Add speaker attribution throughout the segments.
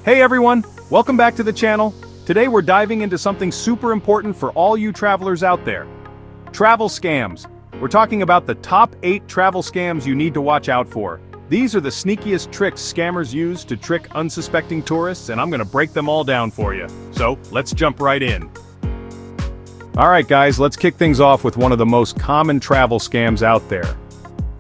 Speaker 1: Hey everyone, welcome back to the channel. Today we're diving into something super important for all you travelers out there. Travel scams. We're talking about the top 8 travel scams you need to watch out for. These are the sneakiest tricks scammers use to trick unsuspecting tourists, and I'm gonna break them all down for you. So, let's jump right in. Alright guys, let's kick things off with one of the most common travel scams out there.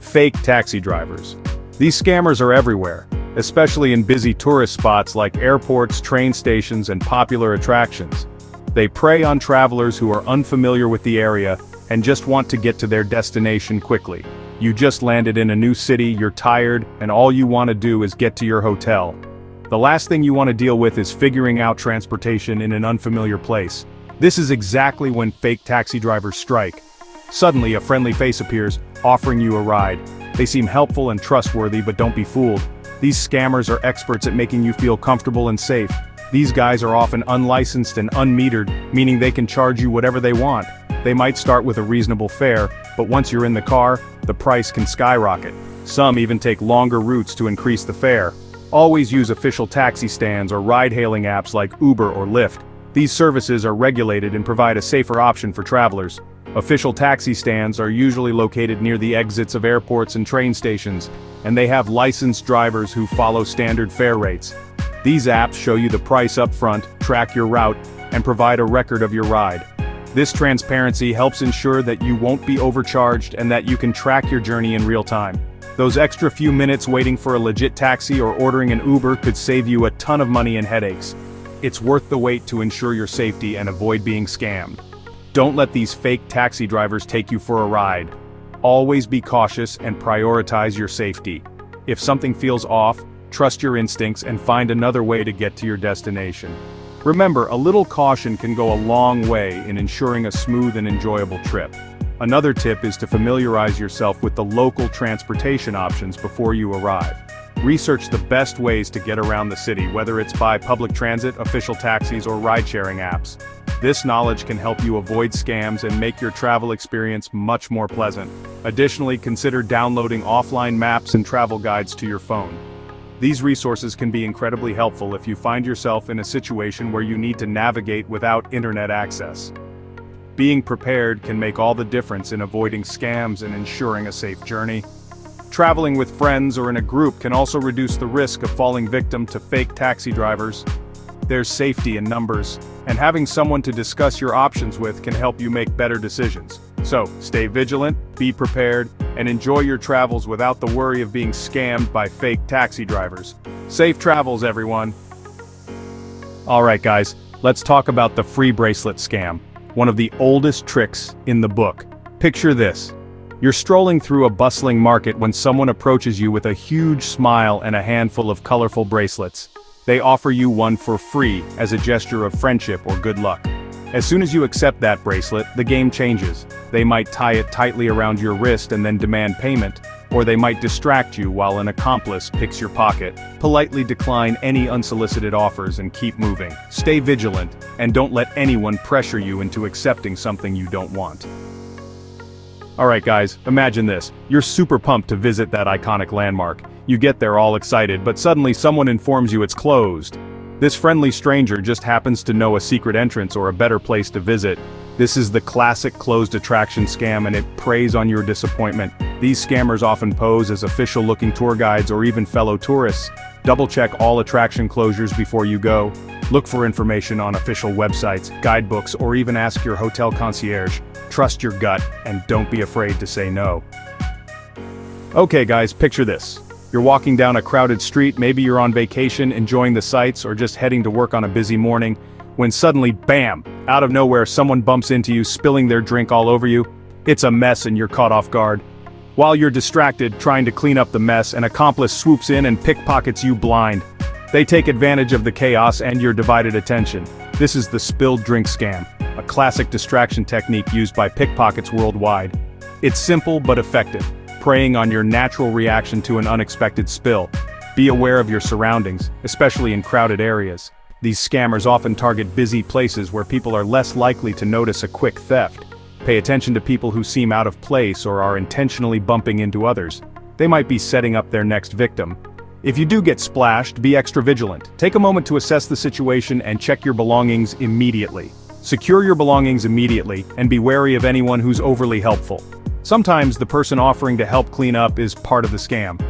Speaker 1: Fake taxi drivers. These scammers are everywhere, especially in busy tourist spots like airports, train stations, and popular attractions. They prey on travelers who are unfamiliar with the area and just want to get to their destination quickly. You just landed in a new city, you're tired, and all you want to do is get to your hotel. The last thing you want to deal with is figuring out transportation in an unfamiliar place. This is exactly when fake taxi drivers strike. Suddenly, a friendly face appears, offering you a ride. They seem helpful and trustworthy, but don't be fooled. These scammers are experts at making you feel comfortable and safe. These guys are often unlicensed and unmetered, meaning they can charge you whatever they want. They might start with a reasonable fare, but once you're in the car, the price can skyrocket. Some even take longer routes to increase the fare. Always use official taxi stands or ride-hailing apps like Uber or Lyft. These services are regulated and provide a safer option for travelers. Official taxi stands are usually located near the exits of airports and train stations, and they have licensed drivers who follow standard fare rates. These apps show you the price up front, track your route, and provide a record of your ride. This transparency helps ensure that you won't be overcharged and that you can track your journey in real time. Those extra few minutes waiting for a legit taxi or ordering an Uber could save you a ton of money and headaches. It's worth the wait to ensure your safety and avoid being scammed. Don't let these fake taxi drivers take you for a ride. Always be cautious and prioritize your safety. If something feels off, trust your instincts and find another way to get to your destination. Remember, a little caution can go a long way in ensuring a smooth and enjoyable trip. Another tip is to familiarize yourself with the local transportation options before you arrive. Research the best ways to get around the city, whether it's by public transit, official taxis, or ride-sharing apps. This knowledge can help you avoid scams and make your travel experience much more pleasant. Additionally, consider downloading offline maps and travel guides to your phone. These resources can be incredibly helpful if you find yourself in a situation where you need to navigate without internet access. Being prepared can make all the difference in avoiding scams and ensuring a safe journey. Traveling with friends or in a group can also reduce the risk of falling victim to fake taxi drivers. There's safety in numbers, and having someone to discuss your options with can help you make better decisions. So, stay vigilant, be prepared, and enjoy your travels without the worry of being scammed by fake taxi drivers. Safe travels, everyone! Alright guys, let's talk about the free bracelet scam, one of the oldest tricks in the book. Picture this. You're strolling through a bustling market when someone approaches you with a huge smile and a handful of colorful bracelets. They offer you one for free as a gesture of friendship or good luck. As soon as you accept that bracelet, the game changes. They might tie it tightly around your wrist and then demand payment, or they might distract you while an accomplice picks your pocket. Politely decline any unsolicited offers and keep moving. Stay vigilant, and don't let anyone pressure you into accepting something you don't want. Alright guys, imagine this. You're super pumped to visit that iconic landmark. You get there all excited, but suddenly someone informs you it's closed. This friendly stranger just happens to know a secret entrance or a better place to visit. This is the classic closed attraction scam, and it preys on your disappointment. These scammers often pose as official-looking tour guides or even fellow tourists. Double-check all attraction closures before you go. Look for information on official websites, guidebooks, or even ask your hotel concierge. Trust your gut, and don't be afraid to say no. Okay guys, picture this. You're walking down a crowded street, maybe you're on vacation, enjoying the sights, or just heading to work on a busy morning, when suddenly, bam! Out of nowhere, someone bumps into you, spilling their drink all over you. It's a mess and you're caught off guard. While you're distracted, trying to clean up the mess, an accomplice swoops in and pickpockets you blind. They take advantage of the chaos and your divided attention. This is the spilled drink scam, a classic distraction technique used by pickpockets worldwide. It's simple but effective, preying on your natural reaction to an unexpected spill. Be aware of your surroundings, especially in crowded areas. These scammers often target busy places where people are less likely to notice a quick theft. Pay attention to people who seem out of place or are intentionally bumping into others. They might be setting up their next victim. If you do get splashed, be extra vigilant. Take a moment to assess the situation and check your belongings immediately. Secure your belongings immediately and be wary of anyone who's overly helpful. Sometimes the person offering to help clean up is part of the scam.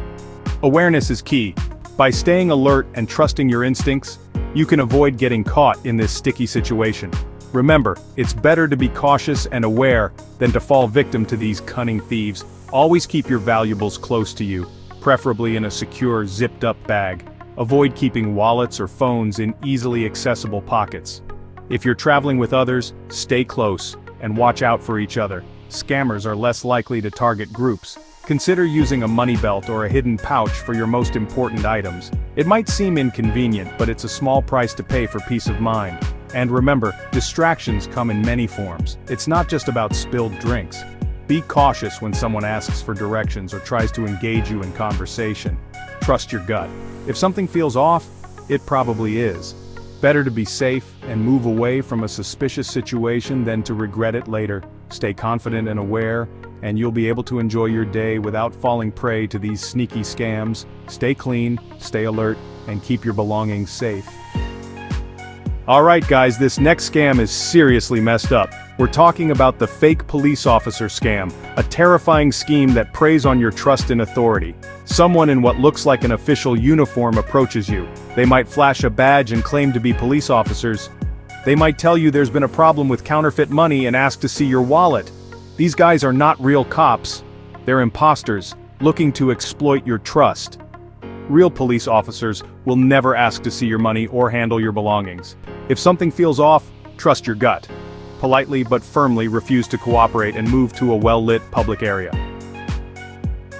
Speaker 1: Awareness is key. By staying alert and trusting your instincts, you can avoid getting caught in this sticky situation. Remember, it's better to be cautious and aware than to fall victim to these cunning thieves. Always keep your valuables close to you, preferably in a secure, zipped-up bag. Avoid keeping wallets or phones in easily accessible pockets. If you're traveling with others, stay close and watch out for each other. Scammers are less likely to target groups. Consider using a money belt or a hidden pouch for your most important items. It might seem inconvenient, but it's a small price to pay for peace of mind. And remember, distractions come in many forms. It's not just about spilled drinks. Be cautious when someone asks for directions or tries to engage you in conversation. Trust your gut. If something feels off, it probably is. Better to be safe and move away from a suspicious situation than to regret it later. Stay confident and aware, and you'll be able to enjoy your day without falling prey to these sneaky scams. Stay clean, stay alert, and keep your belongings safe. Alright guys, this next scam is seriously messed up. We're talking about the fake police officer scam, a terrifying scheme that preys on your trust in authority. Someone in what looks like an official uniform approaches you. They might flash a badge and claim to be police officers. They might tell you there's been a problem with counterfeit money and ask to see your wallet. These guys are not real cops. They're imposters, looking to exploit your trust. Real police officers will never ask to see your money or handle your belongings. If something feels off, trust your gut. Politely but firmly refuse to cooperate and move to a well-lit public area.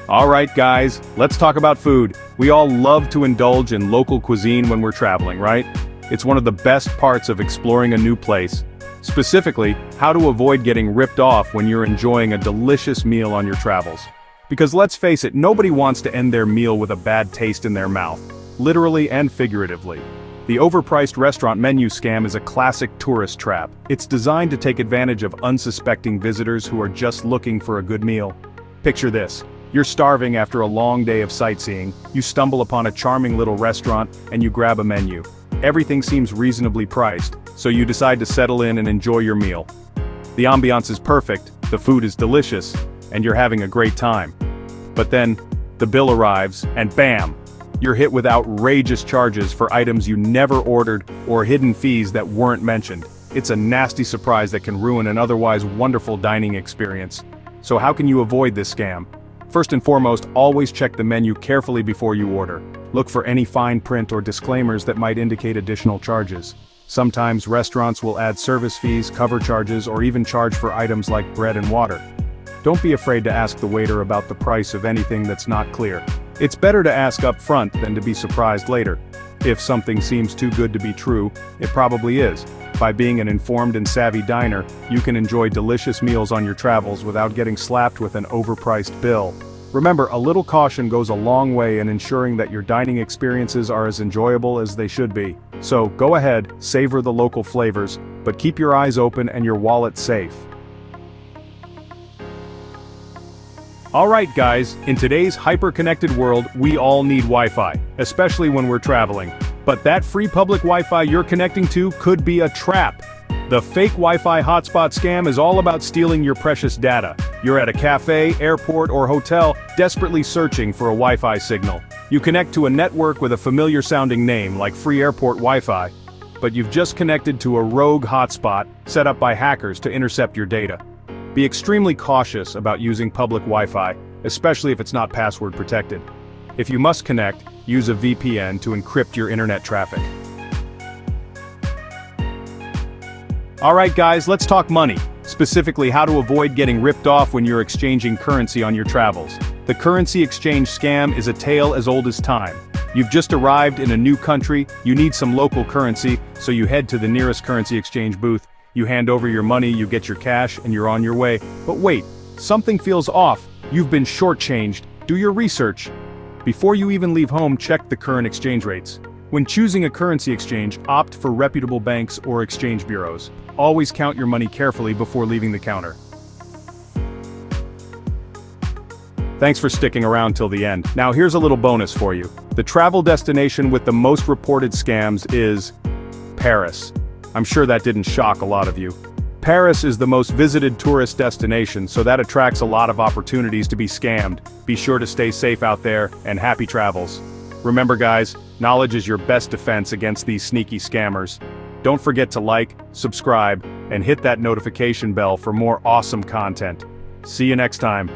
Speaker 1: Alright guys, let's talk about food. We all love to indulge in local cuisine when we're traveling, right? It's one of the best parts of exploring a new place. Specifically, how to avoid getting ripped off when you're enjoying a delicious meal on your travels. Because let's face it, nobody wants to end their meal with a bad taste in their mouth, literally and figuratively. The overpriced restaurant menu scam is a classic tourist trap. It's designed to take advantage of unsuspecting visitors who are just looking for a good meal. Picture this. You're starving after a long day of sightseeing, you stumble upon a charming little restaurant, and you grab a menu. Everything seems reasonably priced, so you decide to settle in and enjoy your meal. The ambiance is perfect, the food is delicious, and you're having a great time. But then, the bill arrives, and bam! You're hit with outrageous charges for items you never ordered or hidden fees that weren't mentioned. It's a nasty surprise that can ruin an otherwise wonderful dining experience. So how can you avoid this scam? First and foremost, always check the menu carefully before you order. Look for any fine print or disclaimers that might indicate additional charges. Sometimes restaurants will add service fees, cover charges, or even charge for items like bread and water. Don't be afraid to ask the waiter about the price of anything that's not clear. It's better to ask up front than to be surprised later. If something seems too good to be true, it probably is. By being an informed and savvy diner, you can enjoy delicious meals on your travels without getting slapped with an overpriced bill. Remember, a little caution goes a long way in ensuring that your dining experiences are as enjoyable as they should be. So, go ahead, savor the local flavors, but keep your eyes open and your wallet safe. Alright guys, in today's hyper-connected world, we all need Wi-Fi, especially when we're traveling. But that free public Wi-Fi you're connecting to could be a trap. The fake Wi-Fi hotspot scam is all about stealing your precious data. You're at a cafe, airport, or hotel, desperately searching for a Wi-Fi signal. You connect to a network with a familiar-sounding name, like Free Airport Wi-Fi, but you've just connected to a rogue hotspot set up by hackers to intercept your data. Be extremely cautious about using public Wi-Fi, especially if it's not password protected. If you must connect, use a VPN to encrypt your internet traffic. Alright guys, let's talk money. Specifically how to avoid getting ripped off when you're exchanging currency on your travels. The currency exchange scam is a tale as old as time. You've just arrived in a new country, you need some local currency, so you head to the nearest currency exchange booth. You hand over your money, you get your cash, and you're on your way. But wait, something feels off. You've been shortchanged. Do your research. Before you even leave home, check the current exchange rates. When choosing a currency exchange, opt for reputable banks or exchange bureaus. Always count your money carefully before leaving the counter. Thanks for sticking around till the end. Now here's a little bonus for you. The travel destination with the most reported scams is Paris. I'm sure that didn't shock a lot of you. Paris is the most visited tourist destination, so that attracts a lot of opportunities to be scammed. Be sure to stay safe out there, and happy travels. Remember guys, knowledge is your best defense against these sneaky scammers. Don't forget to like, subscribe, and hit that notification bell for more awesome content. See you next time.